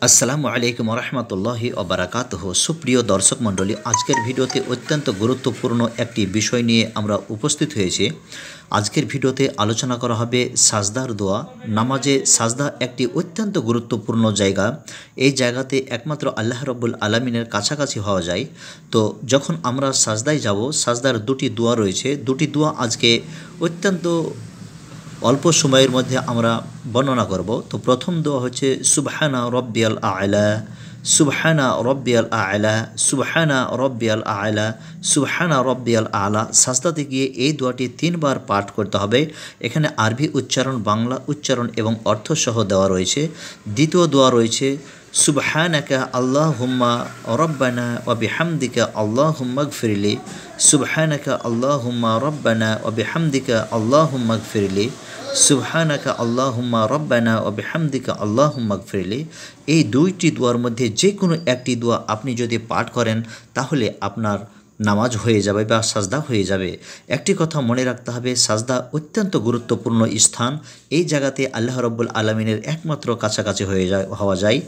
আসসালামু আলাইকুম রহমতুল্লাহি ওবারাকাতুহ। সুপ্রিয় দর্শক মণ্ডলী, আজকের ভিডিওতে অত্যন্ত গুরুত্বপূর্ণ একটি বিষয় নিয়ে আমরা উপস্থিত হয়েছি। আজকের ভিডিওতে আলোচনা করা হবে সাজদার দোয়া। নামাজে সাজদা একটি অত্যন্ত গুরুত্বপূর্ণ জায়গা। এই জায়গাতে একমাত্র আল্লাহ রব্বুল আলমিনের কাছাকাছি হওয়া যায়। তো যখন আমরা সাজদায় যাব, সাজদার দুটি দোয়া রয়েছে। দুটি দোয়া আজকে অত্যন্ত অল্প সময়ের মধ্যে আমরা বর্ণনা করব। তো প্রথম দোয়া হচ্ছে সুবহানা রব্বিয়াল আ'লা, সুবহানা রব্বিয়াল আ'লা, সুবহানা রব্বিয়াল আ'লা, সুবহানা রব্বিয়াল আ'লা। সাজদাতে গিয়ে এই দোয়াটি 3 বার পাঠ করতে হবে। এখানে আরবি উচ্চারণ, বাংলা উচ্চারণ এবং অর্থ সহ দেওয়া রয়েছে। দ্বিতীয় দোয়া রয়েছে সুবহানাকা আল্লাহুম্মা রব্বানা ওয়া বিহামদিকা আল্লাহুম্মা গফিরলি, সুবহানাকা আল্লাহুম্মা রব্বানা ওয়া বিহামদিকা আল্লাহুম্মা গফিরলি, সুবহানাকা আল্লাহুম্মা রব্বানা ওয়া বিহামদিকা আল্লাহুম্মা গফিরলি। এই দুইটি দোয়ার মধ্যে যে কোনো একটি দোয়া আপনি যদি পাঠ করেন তাহলে আপনার নামাজ হয়ে যাবে বা সাজদা হয়ে যাবে। একটি কথা মনে রাখতে হবে, সাজদা অত্যন্ত গুরুত্বপূর্ণ স্থান। এই জায়গাতে আল্লাহ রব্বুল আলমিনের একমাত্র কাছাকাছি হওয়া যায়।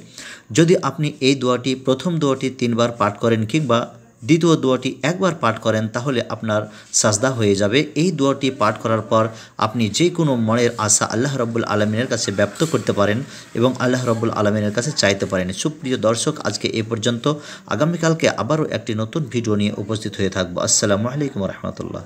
যদি আপনি এই দোয়াটি, প্রথম দোয়াটি 3 বার পাঠ করেন কিংবা দ্বিতীয় দোয়াটি একবার পাঠ করেন তাহলে আপনার সাজদা হয়ে যাবে। এই দোয়াটি পাঠ করার পর আপনি যে কোনো মনের আশা আল্লাহ রব্বুল আলমিনের কাছে ব্যক্ত করতে পারেন এবং আল্লাহ রব্বুল আলমিনের কাছে চাইতে পারেন। সুপ্রিয় দর্শক, আজকে এই পর্যন্ত। আগামীকালকে আবারও একটি নতুন ভিডিও নিয়ে উপস্থিত হয়ে থাকবো। আসসালামু আলাইকুম রহমতুল্লাহ।